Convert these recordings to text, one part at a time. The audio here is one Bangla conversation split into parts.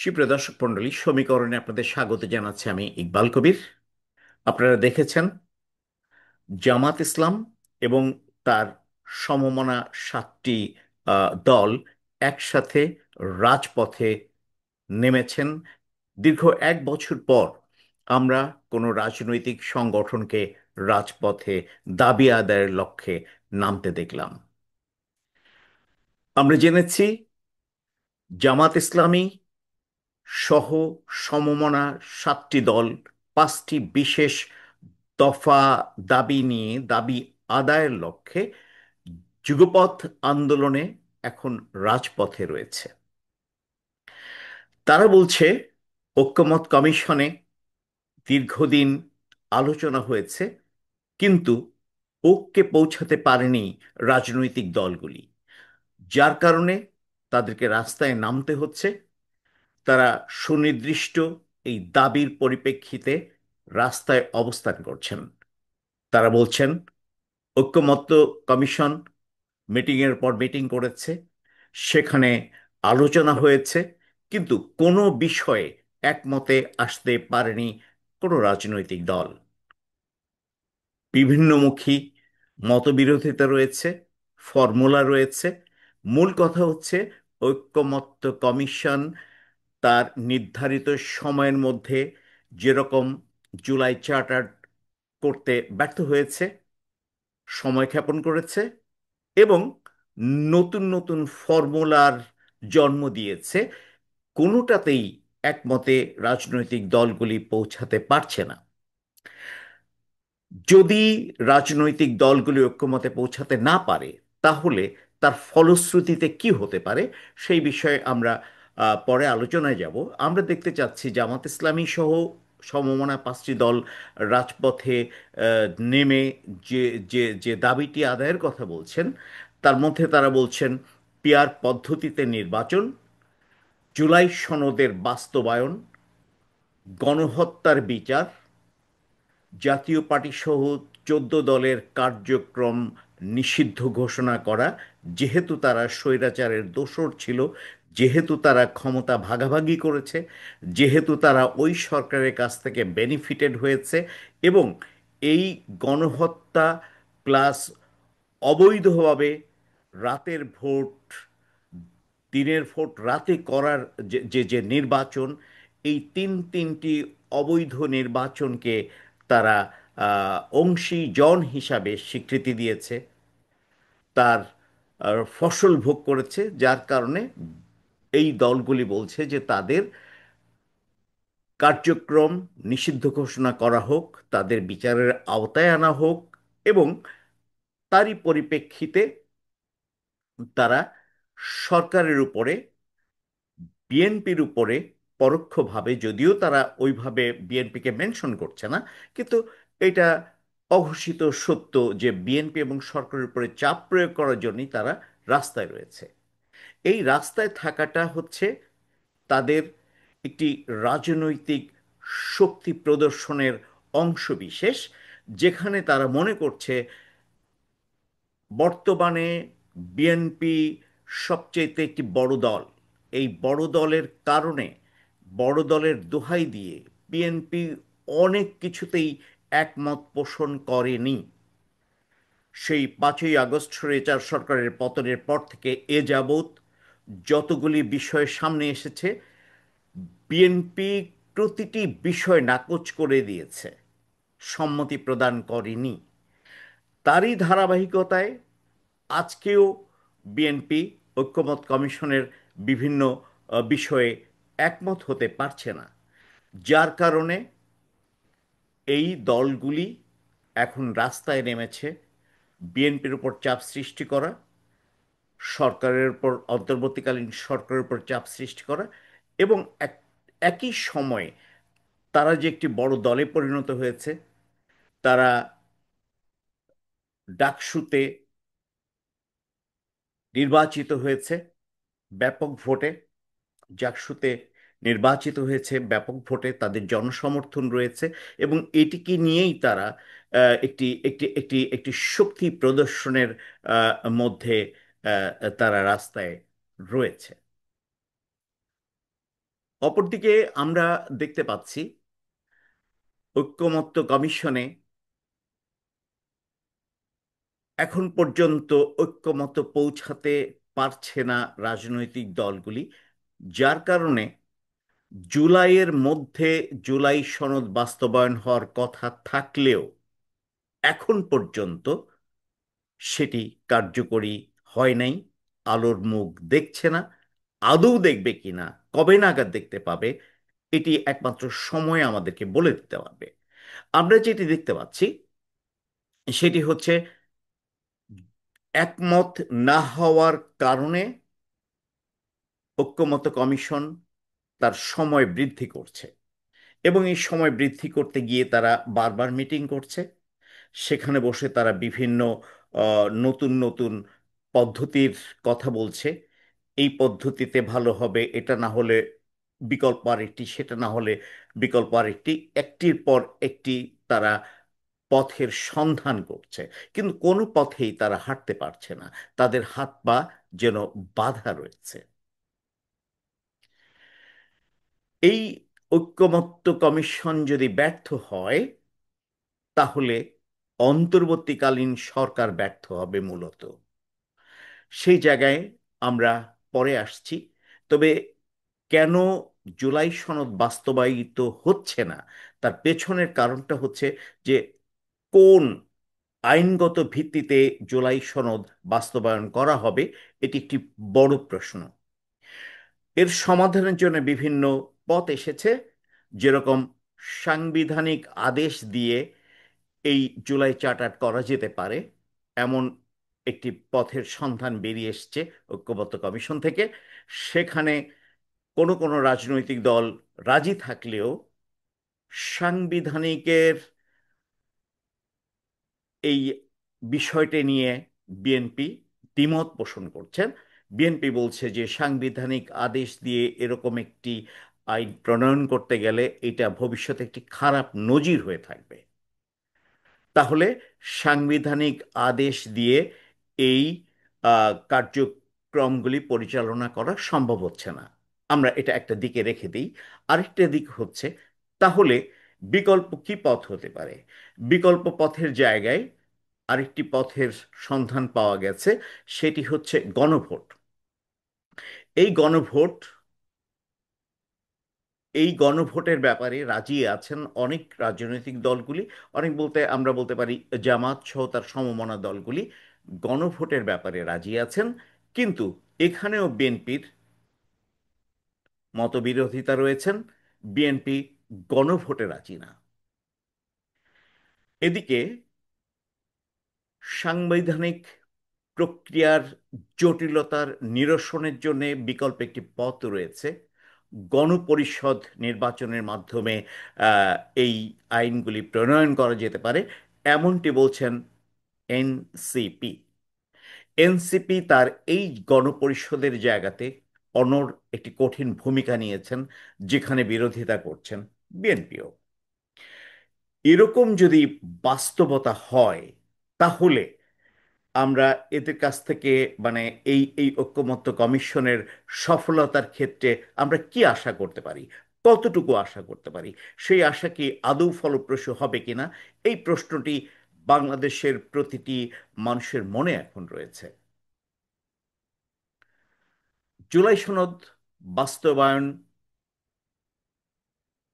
সুপ্রিয় দর্শক মণ্ডলী, সমীকরণে আপনাদের স্বাগত জানাচ্ছি আমি ইকবাল কবির। আপনারা দেখেছেন জামাত ইসলাম এবং তার সমমনা সাতটি দল একসাথে রাজপথে নেমেছেন। দীর্ঘ এক বছর পর আমরা কোনো রাজনৈতিক সংগঠনকে রাজপথে দাবি আদায়ের লক্ষ্যে নামতে দেখলাম। আমরা জেনেছি জামাত ইসলামী সহ সমমনা সাতটি দল পাঁচটি বিশেষ দফা দাবি নিয়ে দাবি আদায়ের লক্ষ্যে যুগপৎ আন্দোলনে এখন রাজপথে রয়েছে। তারা বলছে ঐকমত্য কমিশনে দীর্ঘদিন আলোচনা হয়েছে, কিন্তু ঐক্যে পৌঁছাতে পারেনি রাজনৈতিক দলগুলি, যার কারণে তাদেরকে রাস্তায় নামতে হচ্ছে। তারা সুনির্দিষ্ট এই দাবির পরিপ্রেক্ষিতে রাস্তায় অবস্থান করছেন। তারা বলছেন ঐকমত্য কমিশন মিটিংয়ের পর মিটিং করেছে, সেখানে আলোচনা হয়েছে, কিন্তু কোনো বিষয়ে একমতে আসতে পারেনি কোনো রাজনৈতিক দল। বিভিন্নমুখী মতবিরোধিতা রয়েছে, ফর্মুলা রয়েছে। মূল কথা হচ্ছে ঐকমত্য কমিশন তার নির্ধারিত সময়ের মধ্যে যেরকম জুলাই চার্টার করতে ব্যর্থ হয়েছে, সময়ক্ষেপণ করেছে এবং নতুন নতুন ফর্মুলার জন্ম দিয়েছে, কোনোটাতেই একমতে রাজনৈতিক দলগুলি পৌঁছাতে পারছে না। যদি রাজনৈতিক দলগুলি ঐক্যমতে পৌঁছাতে না পারে, তাহলে তার ফলশ্রুতিতে কি হতে পারে সেই বিষয়ে আমরা পরে আলোচনায় যাব। আমরা দেখতে চাচ্ছি জামাত ইসলামী সহ সমমনা পাঁচটি দল রাজপথে নেমে যে যে যে দাবিটি আদায়ের কথা বলছেন, তার মধ্যে তারা বলছেন পিয়ার পদ্ধতিতে নির্বাচন, জুলাই সনদের বাস্তবায়ন, গণহত্যার বিচার, জাতীয় পার্টি সহ 14 দলের কার্যক্রম নিষিদ্ধ ঘোষণা করা, যেহেতু তারা স্বৈরাচারের দোসর ছিল, যেহেতু তারা ক্ষমতা ভাগাভাগি করেছে, যেহেতু তারা ওই সরকারের কাছ থেকে বেনিফিটেড হয়েছে, এবং এই গণহত্যা প্লাস অবৈধভাবে রাতের ভোট, দিনের ভোট রাতে করার যে যে যে নির্বাচন, এই তিনটি অবৈধ নির্বাচনকে তারা অংশীজন হিসাবে স্বীকৃতি দিয়েছে, তার ফসল ভোগ করেছে। যার কারণে এই দলগুলি বলছে যে তাদের কার্যক্রম নিষিদ্ধ ঘোষণা করা হোক, তাদের বিচারের আওতায় আনা হোক, এবং তারই পরিপ্রেক্ষিতে তারা সরকারের উপরে, বিএনপির উপরে পরোক্ষভাবে, যদিও তারা ওইভাবে বিএনপিকে মেনশন করছে না, কিন্তু এটা অঘোষিত সত্য যে বিএনপি এবং সরকারের উপরে চাপ প্রয়োগ করার জন্যই তারা রাস্তায় রয়েছে। এই রাস্তায় থাকাটা হচ্ছে তাদের একটি রাজনৈতিক শক্তি প্রদর্শনের অংশবিশেষ, যেখানে তারা মনে করছে বর্তমানে বিএনপি সবচেয়ে একটি বড় দল। এই বড় দলের কারণে, বড় দলের দোহাই দিয়ে বিএনপি অনেক কিছুতেই একমত পোষণ করেনি। সেই 5ই আগস্ট স্বৈরাচার সরকারের পতনের পর থেকে এ যাবৎ যতগুলি বিষয় সামনে এসেছে, বিএনপি প্রতিটি বিষয় নাকচ করে দিয়েছে, সম্মতি প্রদান করেনি। তারই ধারাবাহিকতায় আজকেও বিএনপি ঐকমত্য কমিশনের বিভিন্ন বিষয়ে একমত হতে পারছে না, যার কারণে এই দলগুলি এখন রাস্তায় নেমেছে বিএনপির উপর চাপ সৃষ্টি করা, সরকারের উপর, অন্তর্বর্তীকালীন সরকারের উপর চাপ সৃষ্টি করা, এবং একই সময়ে তারা যে একটি বড় দলে পরিণত হয়েছে, তারা ডাকসুতে নির্বাচিত হয়েছে ব্যাপক ভোটে, জাকসুতে নির্বাচিত হয়েছে ব্যাপক ভোটে, তাদের জনসমর্থন রয়েছে, এবং এটিকে নিয়েই তারা একটি একটি একটি একটি শক্তি প্রদর্শনের মধ্যে তারা রাস্তায় রয়েছে। অপরদিকে আমরা দেখতে পাচ্ছি ঐকমত্য কমিশনে এখন পর্যন্ত ঐকমত্য পৌঁছাতে পারছে না রাজনৈতিক দলগুলি, যার কারণে জুলাইয়ের মধ্যে জুলাই সনদ বাস্তবায়ন হওয়ার কথা থাকলেও এখন পর্যন্ত সেটি কার্যকরী হয় নাই, আলোর মুখ দেখছে না। আদৌ দেখবে কিনা, কবে নাগাদ দেখতে পাবে, এটি একমাত্র সময় আমাদেরকে বলে দিতে পারবে। আমরা যেটি দেখতে পাচ্ছি সেটি হচ্ছে একমত না হওয়ার কারণে ঐকমত্য কমিশন তার সময় বৃদ্ধি করছে, এবং এই সময় বৃদ্ধি করতে গিয়ে তারা বারবার মিটিং করছে। সেখানে বসে তারা বিভিন্ন নতুন নতুন পদ্ধতির কথা বলছে। এই পদ্ধতিতে ভালো হবে, এটা না হলে বিকল্প আরেকটি, সেটা না হলে বিকল্প আরেকটি, একটির পর একটি তারা পথের সন্ধান করছে। কিন্তু কোনো পথেই তারা হাঁটতে পারছে না, তাদের হাত পা যেন বাঁধা রয়েছে। এই ঐকমত্য কমিশন যদি ব্যর্থ হয়, তাহলে অন্তর্বর্তীকালীন সরকার ব্যর্থ হবে মূলত। সেই জায়গায় আমরা পরে আসছি। তবে কেন জুলাই সনদ বাস্তবায়িত হচ্ছে না, তার পেছনের কারণটা হচ্ছে যে কোন আইনগত ভিত্তিতে জুলাই সনদ বাস্তবায়ন করা হবে, এটি একটি বড় প্রশ্ন। এর সমাধানের জন্য বিভিন্ন পথ এসেছে, যেরকম সাংবিধানিক আদেশ দিয়ে এই জুলাই চার্টার করা যেতে পারে, এমন একটি পথের সন্ধান বেরিয়ে এসছে ঐক্যমত্য কমিশন থেকে। সেখানে কোনো কোনো রাজনৈতিক দল রাজি থাকলেও সাংবিধানিকের এই বিষয়টি নিয়ে বিএনপি দ্বিমত পোষণ করছেন। বিএনপি বলছে যে সাংবিধানিক আদেশ দিয়ে এরকম একটি আইন প্রণয়ন করতে গেলে এটা ভবিষ্যতে একটি খারাপ নজির হয়ে থাকবে। তাহলে সাংবিধানিক আদেশ দিয়ে এই কার্যক্রমগুলি পরিচালনা করা সম্ভব হচ্ছে না। আমরা এটা একটা দিকে রেখে দিই। আরেকটা দিক হচ্ছে, তাহলে বিকল্প কি পথ হতে পারে? বিকল্প পথের জায়গায় আরেকটি পথের সন্ধান পাওয়া গেছে, সেটি হচ্ছে গণভোট। এই গণভোট এই গণভোটের ব্যাপারে রাজি আছেন অনেক রাজনৈতিক দলগুলি। অনেক বলতে আমরা বলতে পারি জামাত সহ তার সমমনা দলগুলি গণভোটের ব্যাপারে রাজি আছেন। কিন্তু এখানেও বিএনপির মতবিরোধিতা রয়েছেন। বিএনপি গণভোটে রাজি না। এদিকে সাংবিধানিক প্রক্রিয়ার জটিলতার নিরসনের জন্য বিকল্প একটি পথ রয়েছে। গণপরিষদ নির্বাচনের মাধ্যমে আহ, এই আইনগুলি প্রণয়ন করা যেতে পারে, এমনটি বলছেন এনসিপি। এনসিপি তার এই গণপরিষদের জায়গাতে অনড় একটি কঠিন ভূমিকা নিয়েছেন, যেখানে বিরোধিতা করছেন বিএনপিও। এরকম যদি বাস্তবতা হয়, তাহলে আমরা এদের কাছ থেকে, মানে এই ঐকমত্য কমিশনের সফলতার ক্ষেত্রে আমরা কি আশা করতে পারি, কতটুকু আশা করতে পারি, সেই আশা কি আদৌ ফলপ্রসূ হবে কিনা, এই প্রশ্নটি বাংলাদেশের প্রতিটি মানুষের মনে এখন রয়েছে। জুলাই সনদ বাস্তবায়ন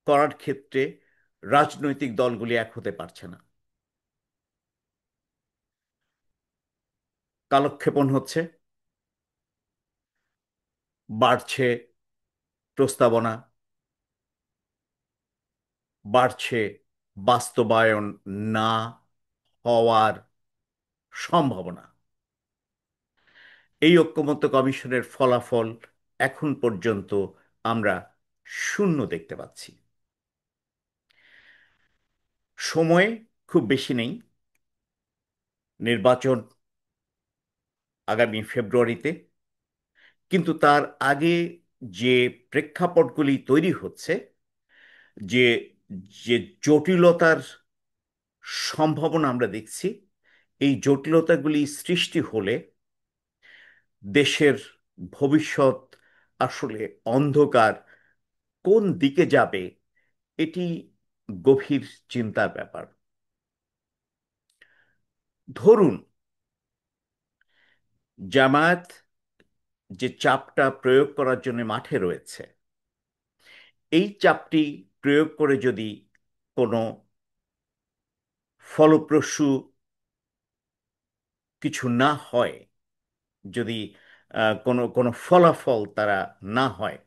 করার ক্ষেত্রে রাজনৈতিক দলগুলি এক হতে পারছে না। কালক্ষেপণ হচ্ছে, বাড়ছে প্রস্তাবনা, বাড়ছে বাস্তবায়ন না হওয়ার সম্ভাবনা। এই ঐকমত্য কমিশনের ফলাফল এখন পর্যন্ত আমরা শূন্য দেখতে পাচ্ছি। সময় খুব বেশি নেই। নির্বাচন আগামী ফেব্রুয়ারিতে, কিন্তু তার আগে যে প্রেক্ষাপটগুলি তৈরি হচ্ছে, যে যে জটিলতার সম্ভাবনা আমরা দেখছি, এই জটিলতাগুলি সৃষ্টি হলে দেশের ভবিষ্যৎ আসলে অন্ধকার কোন দিকে যাবে এটি গভীর চিন্তার ব্যাপার। ধরুন, জামায়াত যে চাপটা প্রয়োগ করার জন্য মাঠে রয়েছে, এই চাপটি প্রয়োগ করে যদি কোনো ফলপ্রসূ কিছু না হয়, যদি কোনো কোনো ফলাফল তারা না হয়,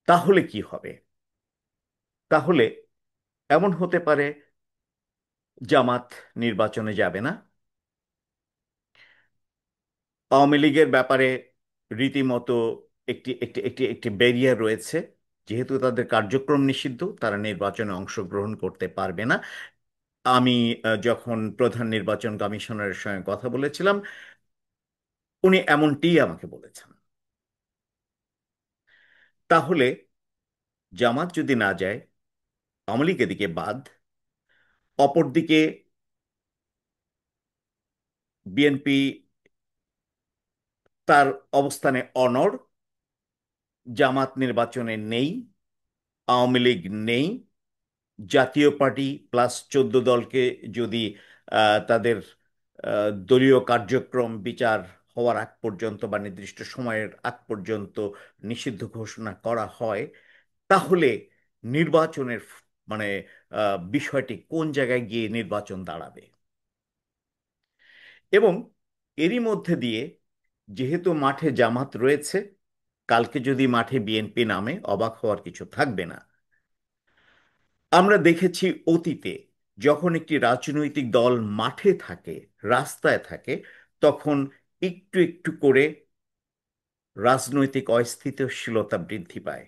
তাহলে কি হবে? তাহলে এমন হতে পারে জামাত নির্বাচনে যাবে না। আওয়ামী লীগের ব্যাপারে রীতিমতো একটি একটি একটি একটি ব্যারিয়ার রয়েছে। যেহেতু তাদের কার্যক্রম নিষিদ্ধ, তারা নির্বাচনে অংশগ্রহণ করতে পারবে না। আমি যখন প্রধান নির্বাচন কমিশনারের সঙ্গে কথা বলেছিলাম, উনি এমনটিই আমাকে বলেছেন। তাহলে জামাত যদি না যায়, আওয়ামী লীগ এদিকে বাদ, অপরদিকে বিএনপি তার অবস্থানে অনড়, জামাত নির্বাচনে নেই, আওয়ামী লীগ নেই, জাতীয় পার্টি প্লাস 14 দলকে যদি তাদের দলীয় কার্যক্রম বিচার হওয়ার আগ পর্যন্ত বা নির্দিষ্ট সময়ের আগ পর্যন্ত নিষিদ্ধ ঘোষণা করা হয়, তাহলে নির্বাচনের মানে বিষয়টি কোন জায়গায় গিয়ে নির্বাচন দাঁড়াবে? এবং এরই মধ্যে দিয়ে, যেহেতু মাঠে জামাত রয়েছে, কালকে যদি মাঠে বিএনপি নামে অবাক হওয়ার কিছু থাকবে না। আমরা দেখেছি অতীতে, যখন একটি রাজনৈতিক দল মাঠে থাকে, রাস্তায় থাকে, তখন একটু একটু করে রাজনৈতিক অস্থিতিশীলতা বৃদ্ধি পায়,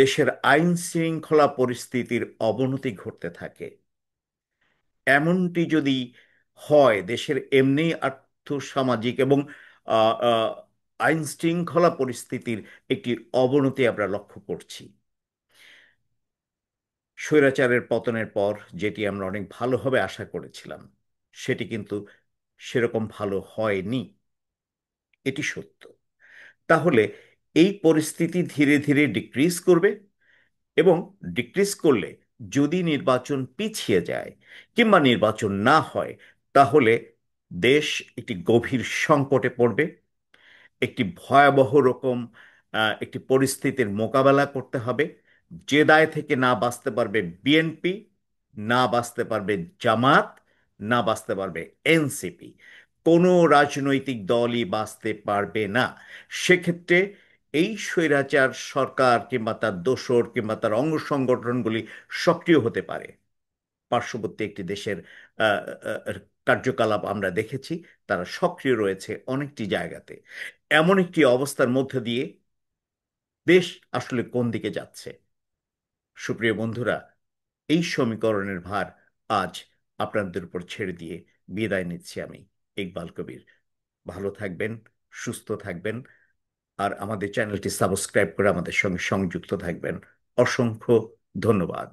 দেশের আইন শৃঙ্খলা পরিস্থিতির অবনতি ঘটতে থাকে। এমনটি যদি হয়, দেশের এমনি আর্থসামাজিক এবং আহ, আহ, আইন শৃঙ্খলা পরিস্থিতির একটি অবনতি আমরা লক্ষ্য করছি। স্বৈরাচারের পতনের পর যেটি আমরা অনেক ভালোভাবে আশা করেছিলাম, সেটি কিন্তু সেরকম ভালো হয়নি, এটি সত্য। তাহলে এই পরিস্থিতি ধীরে ধীরে ডিক্রিজ করবে, এবং ডিক্রিজ করলে যদি নির্বাচন পিছিয়ে যায় কিংবা নির্বাচন না হয়, তাহলে দেশ একটি গভীর সংকটে পড়বে। একটি ভয়াবহ রকম একটি পরিস্থিতির মোকাবেলা করতে হবে, যে দায় থেকে না বাঁচতে পারবে বিএনপি, না বাঁচতে পারবে জামাত, না বাঁচতে পারবে এনসিপি। কোনো রাজনৈতিক দলই বাঁচতে পারবে না। সেক্ষেত্রে এই স্বৈরাচার সরকার কিংবা তার দোসর কিংবা তার অঙ্গ সংগঠনগুলি সক্রিয় হতে পারে। পার্শ্ববর্তী একটি দেশের আহ, আহ, কার্যকলাপ আমরা দেখেছি, তারা সক্রিয় রয়েছে অনেকটি জায়গাতে। এমন একটি অবস্থার মধ্যে দিয়ে দেশ আসলে কোন দিকে যাচ্ছে? সুপ্রিয় বন্ধুরা, এই সমীকরণের ভার আজ আপনাদের উপর ছেড়ে দিয়ে বিদায় নিচ্ছি আমি, ইকবাল কবির। ভালো থাকবেন, সুস্থ থাকবেন, আর আমাদের চ্যানেলটি সাবস্ক্রাইব করে আমাদের সঙ্গে সংযুক্ত থাকবেন। অসংখ্য ধন্যবাদ।